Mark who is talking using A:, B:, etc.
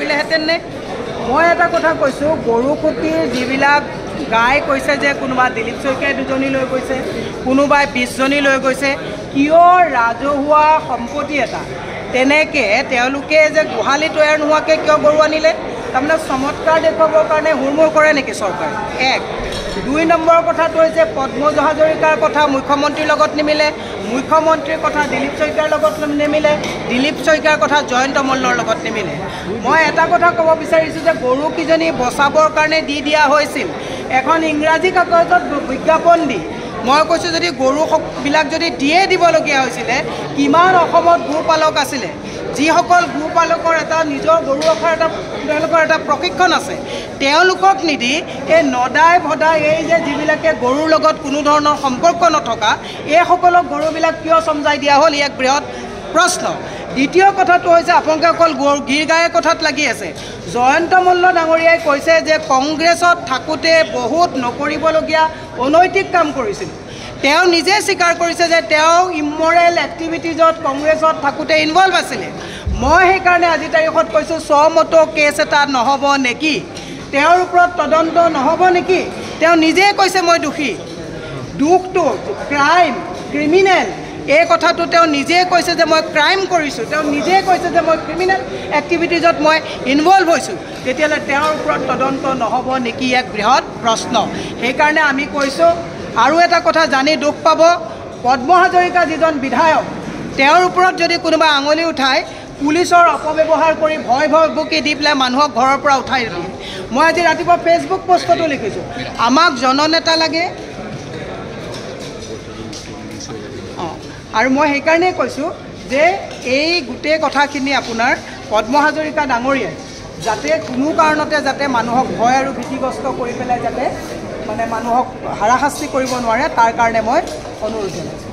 A: কৰিলেহেঁতেন নে মই এটা কথা কৈছোঁ গৰুকুটিৰ যিবিলাক গাই কৈছে যে কোনোবা দিলীপ শইকীয়াই 2জনী লৈ গৈছে কোনোবাই 20জনী লৈ গৈছে কিয় ৰাজহুৱা সম্পত্তি এটা তেনেকৈ তেওঁলোকে যে গোহালি তৈয়াৰ নোহোৱাকৈ কিয় গৰু আনিলে তাৰমানে চমৎকাৰ দেখুৱাবৰ কাৰণে হুৰমুৰ কৰে নেকি চৰকাৰে 1 2 নম্বৰ কথাটো হৈছে পদ্মজ হাজৰিকাৰ কথা মুখ্যমন্ত্ৰীৰ লগত নিমিলে মুখ্যমন্ত্ৰীৰ কথা দিলীপ শইকীয়াৰ লগত নিমিলে দিলীপ শইকীয়াৰ কথা জয়ন্ত মল্লৰ লগত নিমিলে মই এটা কথা ক'ব বিচাৰিছোঁ যে গৰুকেইজনী বচাবৰ কাৰণে দি দিয়া হৈছিল এখন ইংৰাজী কাগজত বিজ্ঞাপন দি মই কৈছোঁ যদি গৰুবিলাক যদি দিয়ে দিবলগীয়া হৈছিলে কিমান অসমত গোপালক আছিলে যিসকল গোপালকৰ এটা নিজৰ গৰু ৰখাৰ তেওঁলোকৰ এটা প্ৰশিক্ষণ আছে তেওঁলোকক নিদি এই নদাই ভদাই এই যে যিবিলাকে গৰুৰ লগত কোনো ধৰণৰ সম্পৰ্ক নথকা এইসকলক গৰুবিলাক কিয় সমজাই দিয়া হ'ল এক বৃহৎ প্ৰশ্ন দ্বিতীয় কথাটো হৈছে আপোনালোকে অকল গীৰ গাইৰ কথাত লাগি আছে জয়ন্ত মল্ল ডাঙৰীয়াই কৈছে যে কংগ্ৰেছত থাকোঁতে বহুত নকৰিবলগীয়া অনৈতিক কাম কৰিছিল তেওঁ নিজে স্বীকাৰ কৰিছে যে তেওঁ ইমৰেল এক্টিভিটিজত কংগ্ৰেছত থাকোঁতে ইনভলভ আছিলে মই সেইকাৰণে আজি তাৰিখত কৈছোঁ স্বমতো কেছ এটা নহ'ব নেকি তেওঁৰ ওপৰত তদন্ত নহ'ব নেকি তেওঁ নিজে কৈছে মই দোষী দুখটো ক্ৰাইম ক্ৰিমিনেল এই কথাটো তেওঁ নিজে কৈছে যে মই ক্ৰাইম কৰিছোঁ তেওঁ নিজে কৈছে যে মই ক্ৰিমিনেল এক্টিভিটিজত মই ইনভলভ হৈছোঁ তেতিয়াহ'লে তেওঁৰ ওপৰত তদন্ত নহ'ব নেকি এক বৃহৎ প্ৰশ্ন সেইকাৰণে আমি কৈছোঁ আৰু এটা কথা জানি দুখ পাব পদ্ম হাজৰিকা যিজন বিধায়ক তেওঁৰ ওপৰত যদি কোনোবা আঙুলি উঠায় পুলিচৰ অপব্যৱহাৰ কৰি ভয় ভয়ভুকি দি পেলাই মানুহক ঘৰৰ পৰা উঠাই দিয়ে মই আজি ৰাতিপুৱা ফেচবুক পোষ্টতো লিখিছোঁ আমাক জননেতা লাগে আৰু মই সেইকাৰণেই কৈছোঁ যে এই গোটেই কথাখিনি আপোনাৰ পদ্ম হাজৰিকা ডাঙৰীয়াই যাতে কোনো কাৰণতে যাতে মানুহক ভয় আৰু ভীতিগ্ৰস্ত কৰি পেলাই যাতে মানে মানুহক হাৰাশাস্তি কৰিব নোৱাৰে তাৰ কাৰণে মই অনুৰোধ জনাইছোঁ